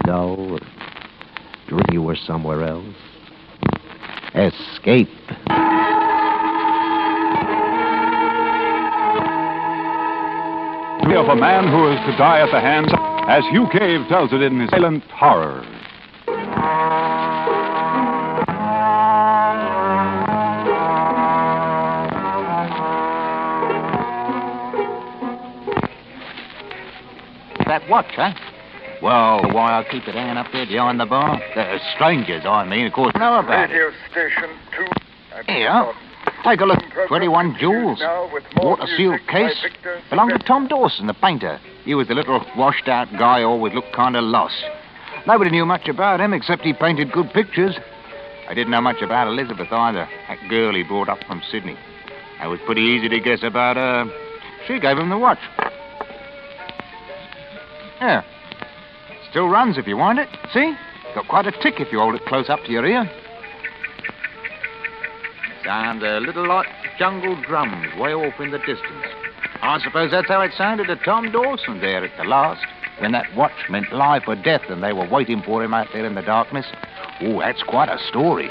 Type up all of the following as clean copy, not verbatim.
dull, or dream you were somewhere else. Escape. Of a man who is to die at the hands, as Hugh Cave tells it in his silent horror. That watch, huh? Well, why I keep it hanging up there behind the bar? The strangers, I mean, of course, know about it. Radio station 2. Here. Take a look. 21 jewels. Water-sealed case. Belonged to Tom Dawson, the painter. He was the little washed-out guy, always looked kind of lost. Nobody knew much about him, except he painted good pictures. I didn't know much about Elizabeth either, that girl he brought up from Sydney. It was pretty easy to guess about her. She gave him the watch. Yeah. Still runs if you want it. See? Got quite a tick if you hold it close up to your ear. Sounds a little like jungle drums way off in the distance. I suppose that's how it sounded to Tom Dawson there at the last, when that watch meant life or death and they were waiting for him out there in the darkness. Oh, that's quite a story.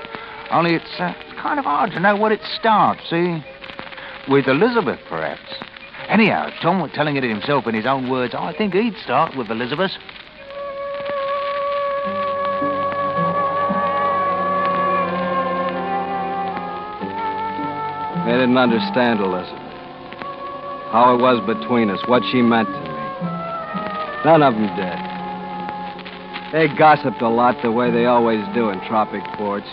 Only it's kind of hard to know where it starts, see? With Elizabeth, perhaps. Anyhow, Tom was telling it himself in his own words. I think he'd start with Elizabeth. They didn't understand Elizabeth. How it was between us, what she meant to me. None of them did. They gossiped a lot the way they always do in tropic ports.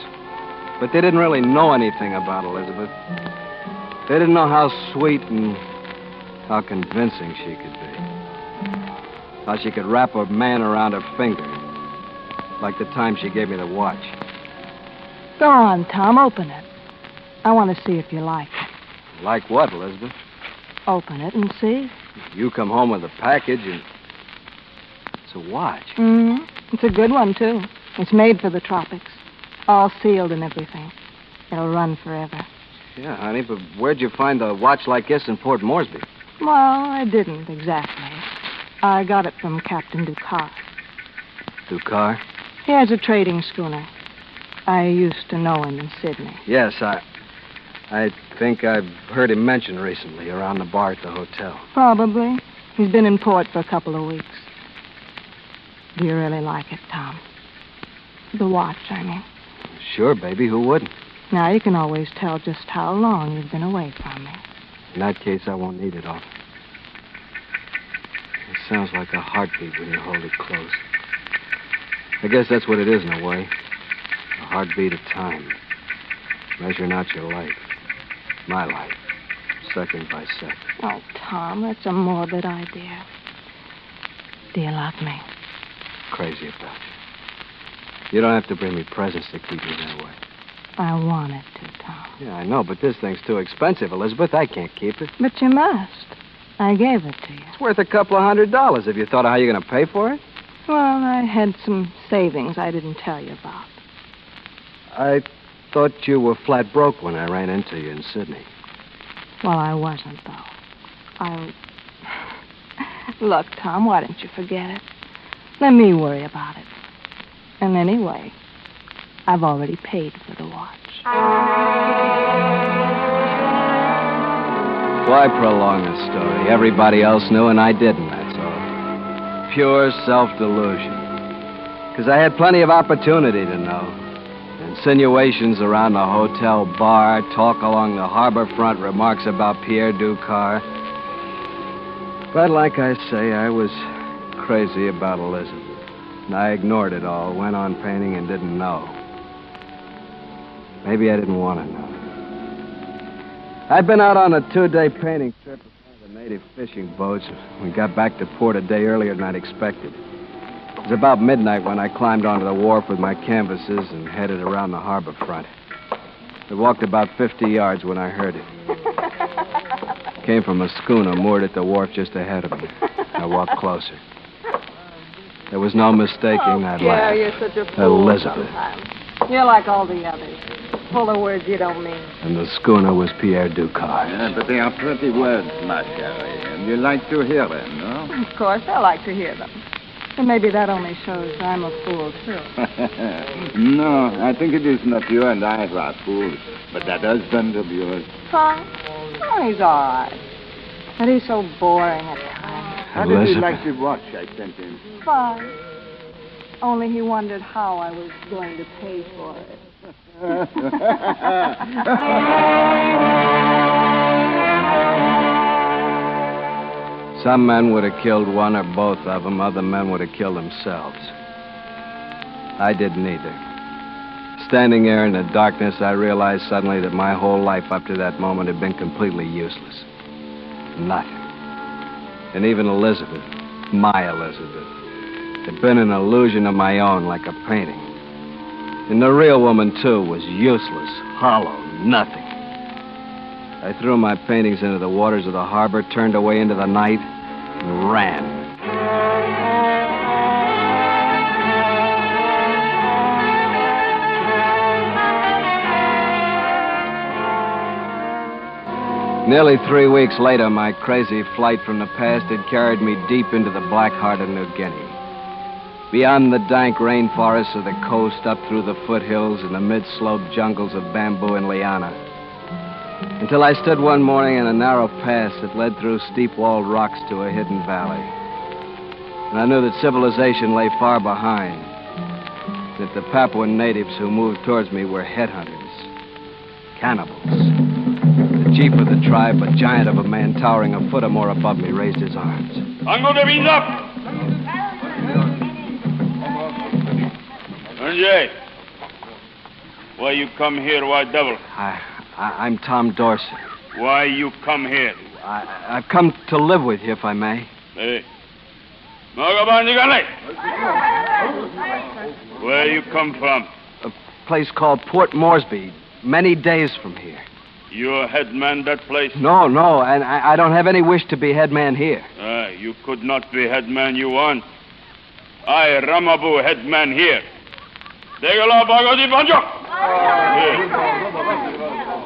But they didn't really know anything about Elizabeth. They didn't know how sweet and how convincing she could be. How she could wrap a man around her finger. Like the time she gave me the watch. Go on, Tom, open it. I want to see if you like it. Like what, Elizabeth? Open it and see. You come home with a package and... It's a watch. Mm-hmm. It's a good one, too. It's made for the tropics. All sealed and everything. It'll run forever. Yeah, honey, but where'd you find a watch like this in Port Moresby? Well, I didn't exactly. I got it from Captain Ducar. Ducar? He has a trading schooner. I used to know him in Sydney. Yes, I think I've heard him mentioned recently around the bar at the hotel. Probably. He's been in port for a couple of weeks. Do you really like it, Tom? The watch, I mean. Sure, baby. Who wouldn't? Now you can always tell just how long you've been away from me. In that case, I won't need it often. It sounds like a heartbeat when you hold it close. I guess that's what it is in a way. A heartbeat of time. Measuring out your life. My life. Second by second. Oh, Tom, that's a morbid idea. Do you love me? Crazy about you. You don't have to bring me presents to keep me that way. I wanted to, Tom. Yeah, I know, but this thing's too expensive, Elizabeth. I can't keep it. But you must. I gave it to you. It's worth a couple of $100. Have you thought of how you're going to pay for it? Well, I had some savings I didn't tell you about. I thought you were flat broke when I ran into you in Sydney. Well, I wasn't, though. Look, Tom, why don't you forget it? Let me worry about it. And anyway, I've already paid for the watch. Why prolong the story? Everybody else knew and I didn't, that's all. Pure self-delusion. Because I had plenty of opportunity to know. Insinuations around the hotel bar, talk along the harbor front, remarks about Pierre Ducar. But like I say, I was crazy about Elizabeth. And I ignored it all, went on painting and didn't know. Maybe I didn't want to know. I'd been out on a 2-day painting trip with one of the native fishing boats. We got back to port a day earlier than I'd expected. It was about midnight when I climbed onto the wharf with my canvases and headed around the harbor front. I walked about 50 yards when I heard it. It came from a schooner moored at the wharf just ahead of me. I walked closer. There was no mistaking that laugh. You're such a fool Elizabeth. sometimes. You're like all the others. Full of words you don't mean. And the schooner was Pierre Ducar. Yeah, but they are pretty words, ma chérie, and you like to hear them, no? Of course, I like to hear them. And maybe that only shows I'm a fool, too. No, I think it is not you and I who are fools, but that husband of yours. Tom? Oh, he's all right. But he's so boring at times. How did he like the watch I sent him? Fine. Only he wondered how I was going to pay for it. Some men would have killed one or both of them. Other men would have killed themselves. I didn't either. Standing there in the darkness, I realized suddenly that my whole life up to that moment had been completely useless. Nothing. And even Elizabeth, my Elizabeth, had been an illusion of my own, like a painting. And the real woman, too, was useless, hollow, nothing. I threw my paintings into the waters of the harbor, turned away into the night, and ran. Nearly 3 weeks later, my crazy flight from the past had carried me deep into the black heart of New Guinea. Beyond the dank rainforests of the coast, up through the foothills and the mid-slope jungles of bamboo and liana. Until I stood one morning in a narrow pass that led through steep-walled rocks to a hidden valley. And I knew that civilization lay far behind. That the Papuan natives who moved towards me were headhunters. Cannibals. The chief of the tribe, a giant of a man towering a foot or more above me, raised his arms. Ango de Vinda! Anjay, why you come here, white devil? I'm Tom Dorsey. Why you come here? I've come to live with you, if I may. Hey. Where you come from? A place called Port Moresby, many days from here. You're headman that place? No, and I don't have any wish to be headman here. You could not be headman you want. I, Ramabu, headman here.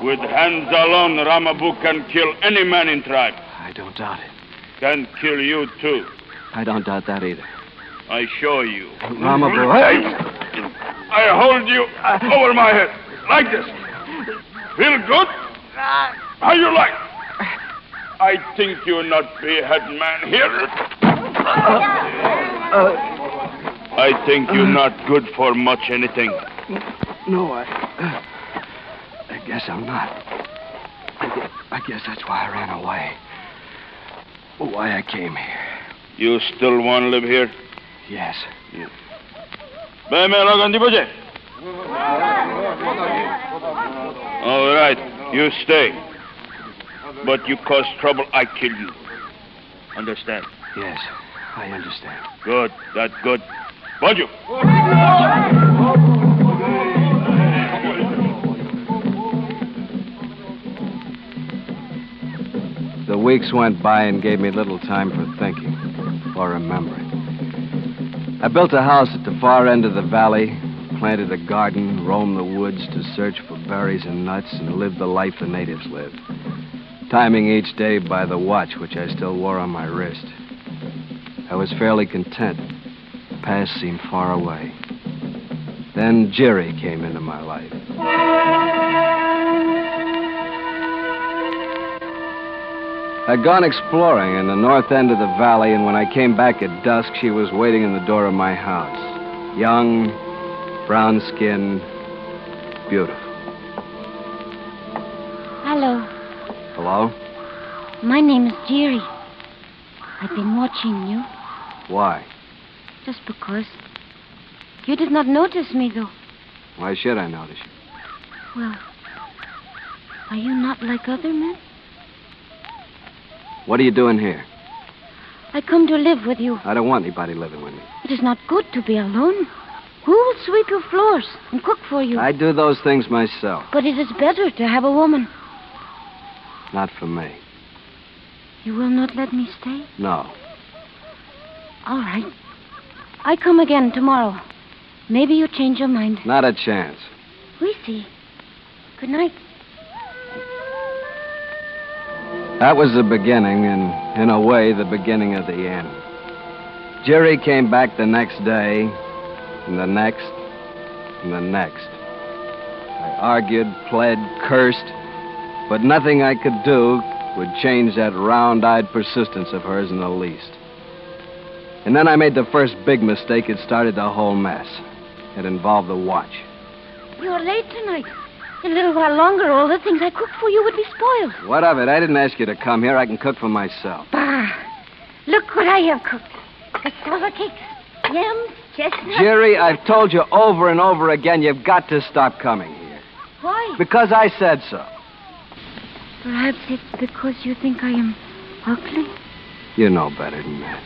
With hands alone, Ramabu can kill any man in tribe. I don't doubt it. Can kill you, too. I don't doubt that either. I show you. Ramabu, I hold you over my head, like this. Feel good? How you like? I think you not be headman here. I think you're not good for much anything. No, I guess I'm not. I guess that's why I ran away. Why I came here. You still want to live here? Yes. All right, you stay. But you cause trouble, I kill you. Understand? Yes, I understand. Good, that's good. Bonjour. The weeks went by and gave me little time for thinking or remembering. I built a house at the far end of the valley, planted a garden, roamed the woods to search for berries and nuts, and lived the life the natives lived, timing each day by the watch which I still wore on my wrist. I was fairly content. The past seemed far away. Then Jerry came into my life. I'd gone exploring in the north end of the valley, and when I came back at dusk, she was waiting in the door of my house. Young, brown-skinned, beautiful. Hello. Hello? My name is Jerry. I've been watching you. Why? Just because. You did not notice me, though. Why should I notice you? Well, are you not like other men? What are you doing here? I come to live with you. I don't want anybody living with me. It is not good to be alone. Who will sweep your floors and cook for you? I do those things myself. But it is better to have a woman. Not for me. You will not let me stay? No. All right. I come again tomorrow. Maybe you change your mind. Not a chance. We see. Good night. That was the beginning, and in a way, the beginning of the end. Jerry came back the next day, and the next, and the next. I argued, pled, cursed, but nothing I could do would change that round-eyed persistence of hers in the least. And then I made the first big mistake. It started the whole mess. It involved the watch. You're late tonight. In a little while longer, all the things I cooked for you would be spoiled. What of it? I didn't ask you to come here. I can cook for myself. Bah! Look what I have cooked. Cassava cakes, yams, chestnuts. Jerry, I've told you over and over again, you've got to stop coming here. Why? Because I said so. Perhaps it's because you think I am ugly. You know better than that.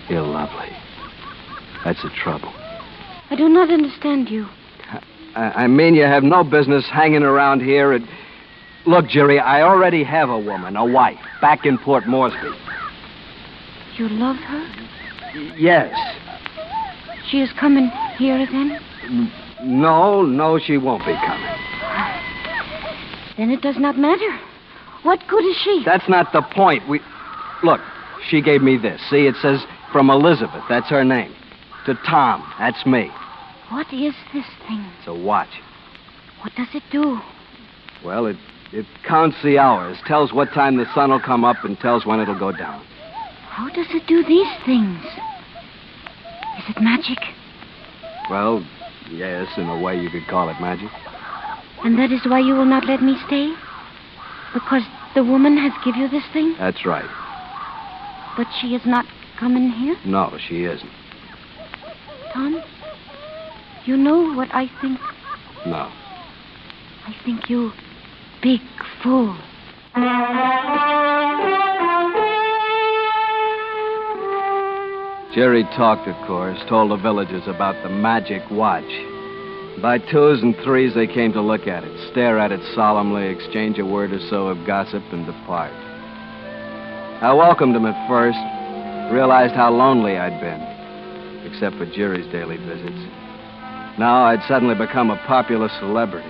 You're lovely. That's the trouble. I do not understand you. I mean, you have no business hanging around here and... Look, Jerry, I already have a woman, a wife, back in Port Moresby. You love her? Yes. She is coming here then? No, she won't be coming. Then it does not matter. What good is she? That's not the point. Look, she gave me this. See, it says from Elizabeth. That's her name. To Tom. That's me. What is this thing? It's a watch. What does it do? Well, it counts the hours, tells what time the sun will come up, and tells when it'll go down. How does it do these things? Is it magic? Well, yes, in a way you could call it magic. And that is why you will not let me stay? Because the woman has given you this thing? That's right. But she is not coming here? No, she isn't. Tom, you know what I think? No. I think you big fool. Jerry talked, of course, told the villagers about the magic watch. By twos and threes, they came to look at it, stare at it solemnly, exchange a word or so of gossip, and depart. I welcomed them at first, realized how lonely I'd been, except for Jerry's daily visits. Now I'd suddenly become a popular celebrity.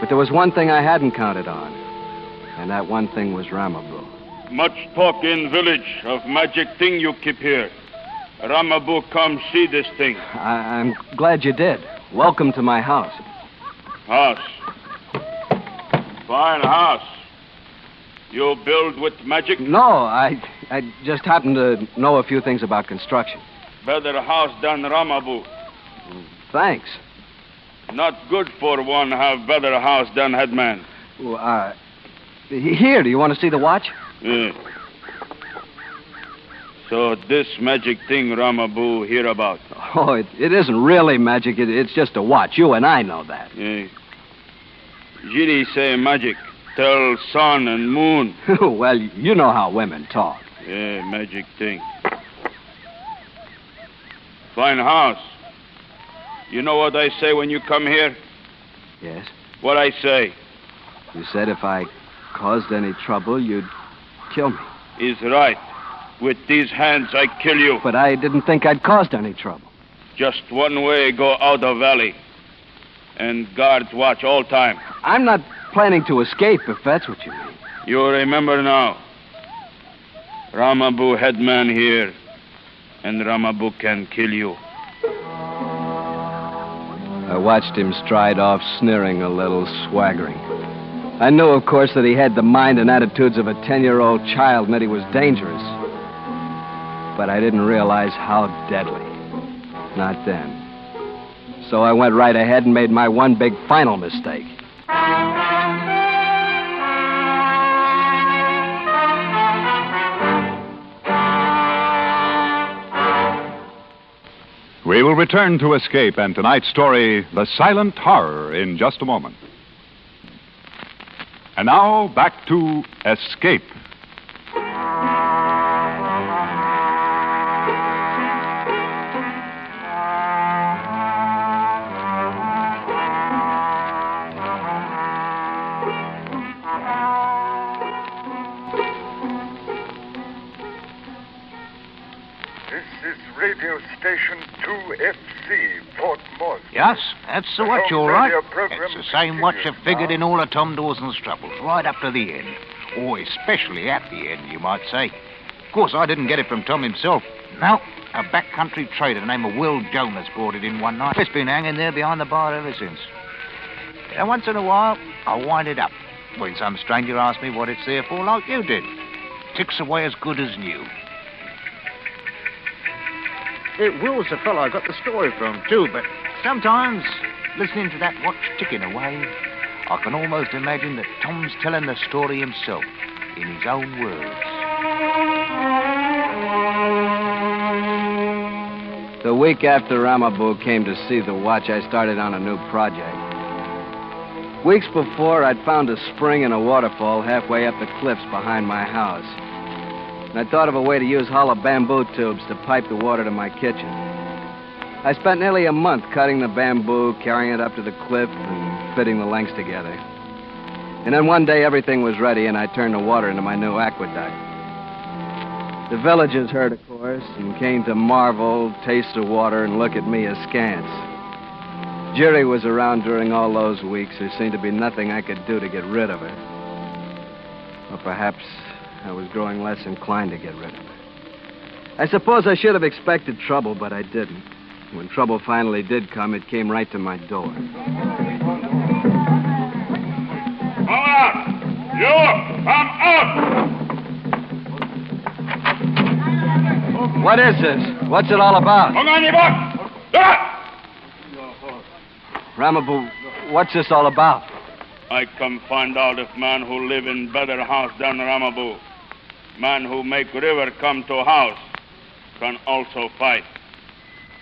But there was one thing I hadn't counted on, and that one thing was Ramabu. Much talk in village of magic thing you keep here. Ramabu come see this thing. I'm glad you did. Welcome to my house. House. Fine house. You build with magic? No, I just happen to know a few things about construction. Better house than Ramabu. Thanks. Not good for one have better house than headman. Well, here, do you want to see the watch? Yeah. So this magic thing Ramabu hear about? Oh, it isn't really magic. It's just a watch. You and I know that. Yeah. Giri say magic. Tell sun and moon. Well, you know how women talk. Yeah, magic thing. Fine house. You know what I say when you come here? Yes? What I say? You said if I caused any trouble, you'd kill me. Is right. With these hands, I kill you. But I didn't think I'd caused any trouble. Just one way, go out of valley. And guards watch all time. I'm not planning to escape, if that's what you mean. You remember now. Ramabu headman here. And Ramabu can kill you. I watched him stride off, sneering a little, swaggering. I knew, of course, that he had the mind and attitudes of a 10-year-old child and that he was dangerous. But I didn't realize how deadly. Not then. So I went right ahead and made my one big final mistake. We will return to Escape and tonight's story, The Silent Horror, in just a moment. And now, back to Escape. This is radio station 2FC, Port Moresby. Yes, that's the watch, all right. Radio program It's the same watch that continues figured now. in all of Tom Dawson's troubles, right up to the end. Or especially at the end, you might say. course, I didn't get it from Tom himself. No, a backcountry trader named Will Jonas brought it in one night. It's been hanging there behind the bar ever since. And once in a while, I wind it up when some stranger asks me what it's there for, like you did. Ticks away as good as new. Will's the fellow I got the story from, too, but sometimes, listening to that watch ticking away, I can almost imagine that Tom's telling the story himself, in his own words. The week after Ramabu came to see the watch, I started on a new project. Weeks before, I'd found a spring and a waterfall halfway up the cliffs behind my house. And I thought of a way to use hollow bamboo tubes to pipe the water to my kitchen. I spent nearly a month cutting the bamboo, carrying it up to the cliff, and fitting the lengths together. And then one day, everything was ready, and I turned the water into my new aqueduct. The villagers heard, of course, and came to marvel, taste the water, and look at me askance. Jerry was around during all those weeks. There seemed to be nothing I could do to get rid of her. Or perhaps I was growing less inclined to get rid of her. I suppose I should have expected trouble, but I didn't. When trouble finally did come, it came right to my door. Come out! You! Come out! What is this? What's it all about? Ramabu, what's this all about? I come find out if man who live in better house than Ramabu. Man who make river come to house can also fight.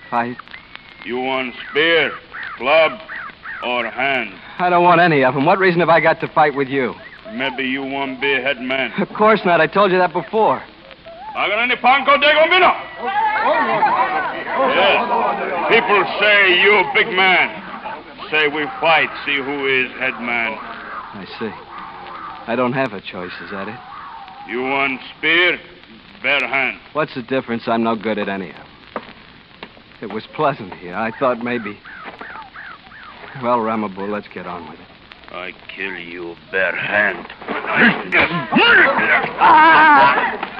Fight? You want spear, club, or hand? I don't want any of them. What reason have I got to fight with you? Maybe you want be head man. Of course not. I told you that before. Yes. People say you big man. Say we fight, see who is head man. I see. I don't have a choice, is that it? You want spear, bare hand. What's the difference? I'm no good at any of them. It was pleasant here. I thought maybe... Well, Ramabu, let's get on with it. I kill you bare hand.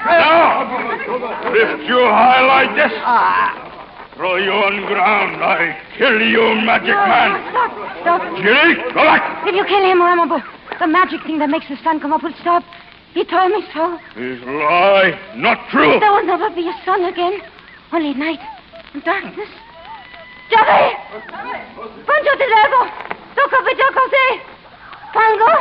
No! Lift you high like this. Throw you on ground. I kill you, magic man. Stop. Jerry, go back. If you kill him, Ramabu, the magic thing that makes the sun come up will stop. He told me so. It's lie, not true. There will never be a sun again. Only night and darkness. Jerry! Pancho de Devo! Toca Vidacote! Pango!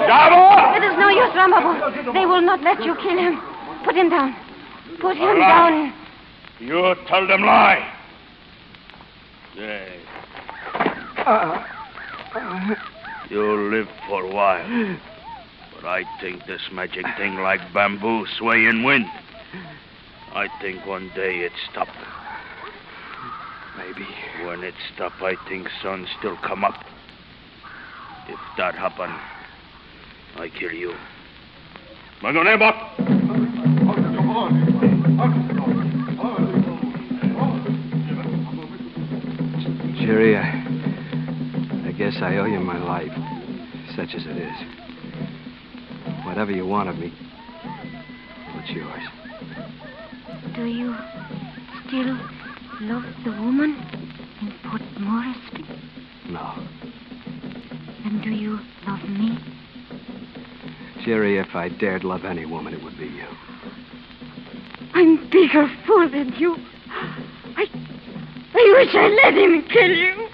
Jabo! It is no use, Ramabu. They will not let you kill him. Put him down. Put him down. You tell them lie. Say. You live for a while. But I think this magic thing like bamboo sway in wind. I think one day it stop. Maybe. When it stop, I think sun still come up. If that happen, I kill you. Jerry, I guess I owe you my life, such as it is. Whatever you want of me, it's yours. Do you still love the woman in Port Moresby? No. Then do you love me? Jerry, if I dared love any woman, it would be you. I'm bigger fool than you. I wish I let him kill you.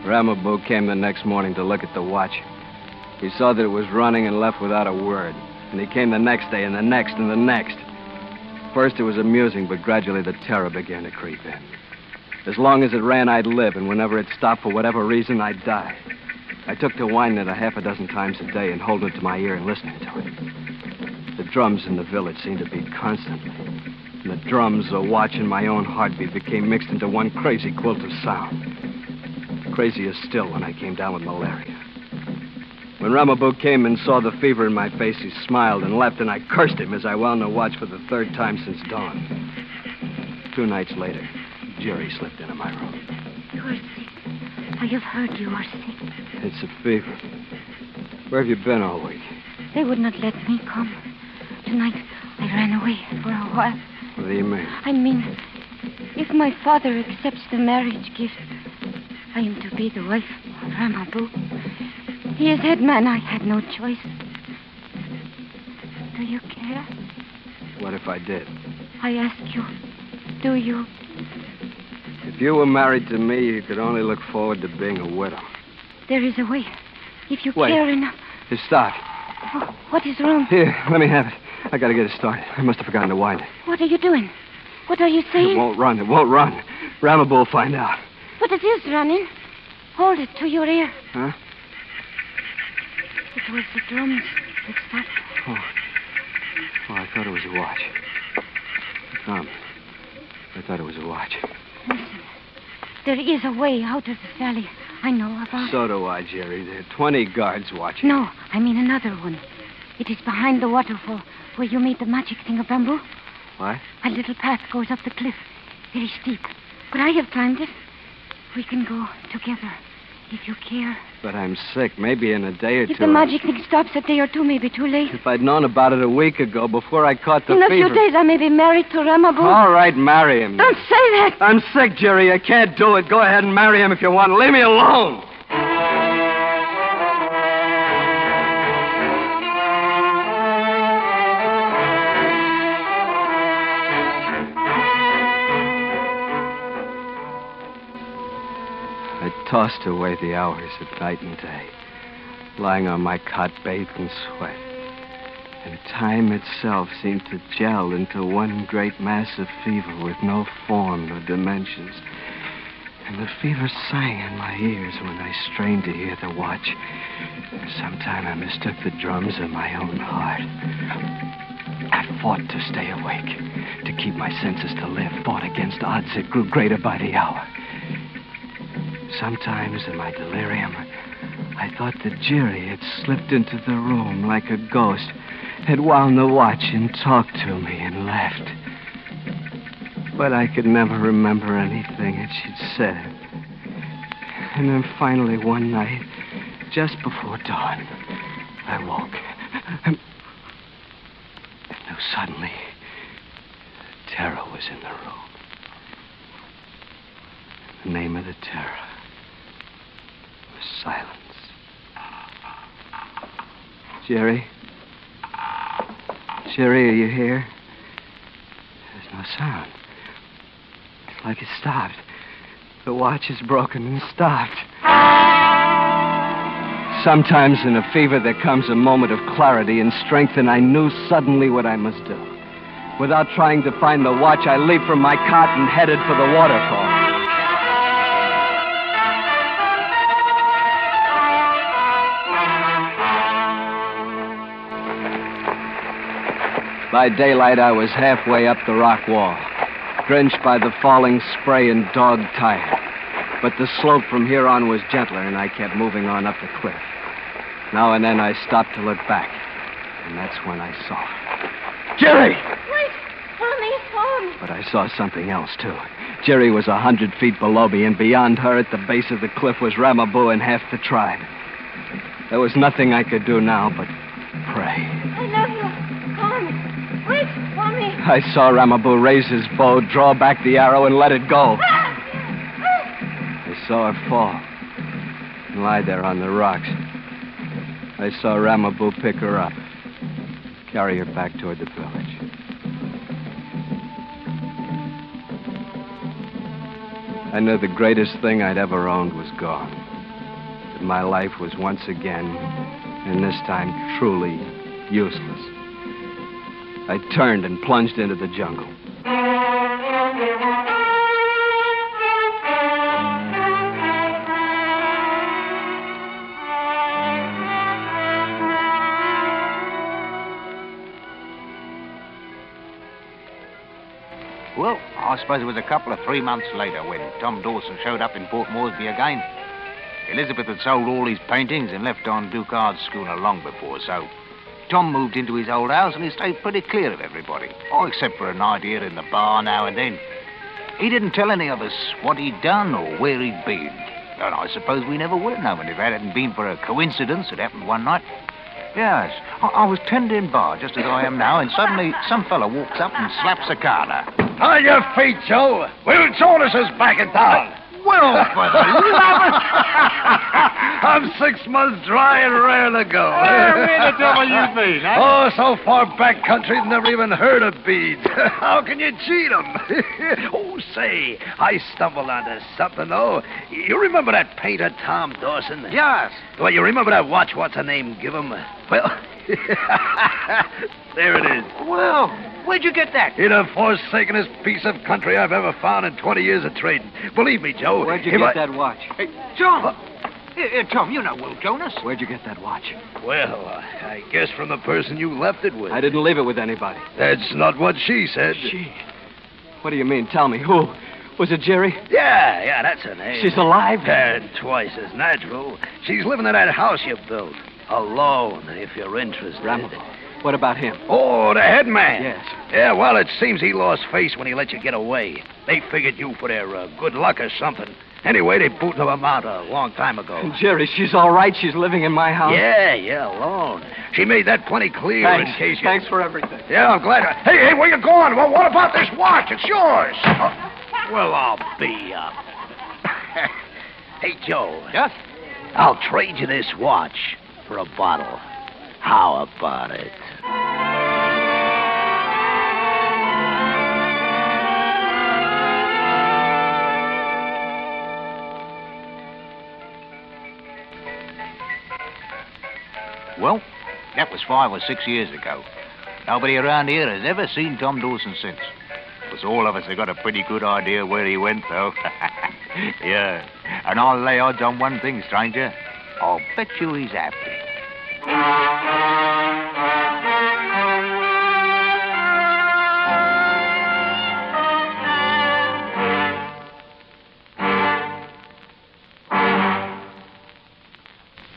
Ramabu came the next morning to look at the watch. He saw that it was running and left without a word. And he came the next day and the next and the next. First it was amusing, but gradually the terror began to creep in. As long as it ran, I'd live, and whenever it stopped for whatever reason, I'd die. I took to whining it a half a dozen times a day and holding it to my ear and listening to it. The drums in the village seemed to beat constantly. And the drums, the watch, and my own heartbeat became mixed into one crazy quilt of sound. Crazier still when I came down with malaria. When Ramabu came and saw the fever in my face, he smiled and left, and I cursed him as I wound the watch for the third time since dawn. 2 nights later, Jerry slipped into my room. You're sick. I have heard you are sick. It's a fever. Where have you been all week? They would not let me come. Tonight, I ran away for a while. What do you mean? I mean, if my father accepts the marriage gift, I am to be the wife of Ramabu. He is head man. I had no choice. Do you care? What if I did? I ask you, do you? If you were married to me, you could only look forward to being a widow. There is a way. If you Wait. care enough. Here, stop. Oh, what is wrong? Here, let me have it. I gotta get it started. I must have forgotten to wind it. What are you doing? What are you saying? It won't run. It won't run. Ramabu will find out. But it is running. Hold it to your ear. Huh? It was the drums that stopped. Oh, I thought it was a watch. Tom, I thought it was a watch. Listen. There is a way out of the valley. I know about. So do I, Jerry. There are 20 guards watching. No, I mean another one. It is behind the waterfall where you made the magic thing of bamboo. What? A little path goes up the cliff. Very steep. But I have climbed it. We can go together, if you care. But I'm sick. Maybe in a day or two. If the magic thing stops a day or two, maybe too late. If I'd known about it a week ago, before I caught the In a fever. few days, I may be married to Ramabu. All right, marry him. Don't say that. I'm sick, Jerry. I can't do it. Go ahead and marry him if you want. Leave me alone. I tossed away the hours of night and day, lying on my cot bathed in sweat. And time itself seemed to gel into one great mass of fever with no form nor dimensions. And the fever sang in my ears when I strained to hear the watch. Sometime I mistook the drums of my own heart. I fought to stay awake, to keep my senses to live, fought against odds that grew greater by the hour. Sometimes in my delirium, I thought that Jerry had slipped into the room like a ghost, had wound the watch and talked to me and laughed. But I could never remember anything that she'd said. And then finally one night, just before dawn, I woke. And suddenly, terror was in the room. The name of the terror was silence. Jerry? Jerry, are you here? There's no sound. It's like it stopped. The watch is broken and stopped. Sometimes in a fever there comes a moment of clarity and strength, and I knew suddenly what I must do. Without trying to find the watch, I leaped from my cot and headed for the waterfall. By daylight, I was halfway up the rock wall, drenched by the falling spray and dog-tired. But the slope from here on was gentler, and I kept moving on up the cliff. Now and then I stopped to look back, and that's when I saw her. Jerry! Wait! Hold me. But I saw something else, too. Jerry was 100 feet below me, and beyond her at the base of the cliff was Ramabu and half the tribe. There was nothing I could do now but pray. I love you. Hold me. Wait for me. I saw Ramabu raise his bow, draw back the arrow, and let it go. I saw her fall and lie there on the rocks. I saw Ramabu pick her up, carry her back toward the village. I knew the greatest thing I'd ever owned was gone. That my life was once again, and this time truly, useless. I turned and plunged into the jungle. Well, I suppose it was a couple of 3 months later when Tom Dawson showed up in Port Moresby again. Elizabeth had sold all his paintings and left on Ducard's schooner long before, so Tom moved into his old house and he stayed pretty clear of everybody. Oh, except for an idea in the bar now and then. He didn't tell any of us what he'd done or where he'd been. And I suppose we never would have known if it hadn't been for a coincidence that happened one night. Yes, I was tending bar just as I am now, and suddenly some fella walks up and slaps a carter. On your feet, Joe. Will Jonas is back in town. Well, for the love of... I'm 6 months dry and raring to go. Where the devil you been, eh? Oh, so far back country, never even heard of beads. How can you cheat 'em? Oh, say, I stumbled onto something, though. You remember that painter, Tom Dawson? Yes. Well, you remember that watch, what's her name, give him? Well, there it is. Well, where'd you get that? In the forsakenest piece of country I've ever found in 20 years of trading. Believe me, Joe. Where'd you get that watch? Hey, Tom! Tom, you know Will Jonas. Where'd you get that watch? Well, I guess from the person you left it with. I didn't leave it with anybody. That's not what she said. She? What do you mean? Tell me. Who? Was it Jerry? Yeah, that's her name. She's alive? And twice as natural. She's living in that house you built. Alone, if you're interested. Rambo. What about him? Oh, the head man. Yes. Yeah, well, it seems he lost face when he let you get away. They figured you for their good luck or something. Anyway, they booted him out a long time ago. And Jerry, she's all right? She's living in my house? Yeah, alone. She made that plenty clear Thanks. in case you... Thanks for everything. Yeah, I'm glad. Hey, where you going? Well, what about this watch? It's yours. Well, I'll be up. Hey, Joe. Yes? I'll trade you this watch for a bottle. How about it? Well, that was 5 or 6 years ago. Nobody around here has ever seen Tom Dawson since. Because all of us have got a pretty good idea where he went, though. Yeah. And I'll lay odds on one thing, stranger. I'll bet you he's happy.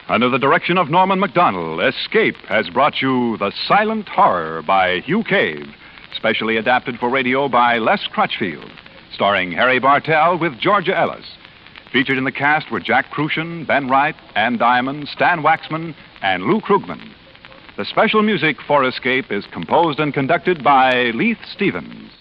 Under the direction of Norman MacDonald, Escape has brought you The Silent Horror by Hugh Cave, specially adapted for radio by Les Crutchfield, starring Harry Bartell with Georgia Ellis. Featured in the cast were Jack Crucian, Ben Wright, Ann Diamond, Stan Waxman, and Lou Krugman. The special music for Escape is composed and conducted by Leith Stevens.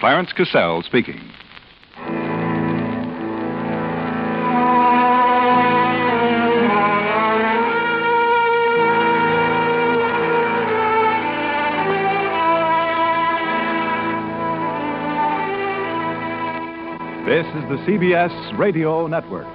Clarence Cassell speaking. This is the CBS Radio Network.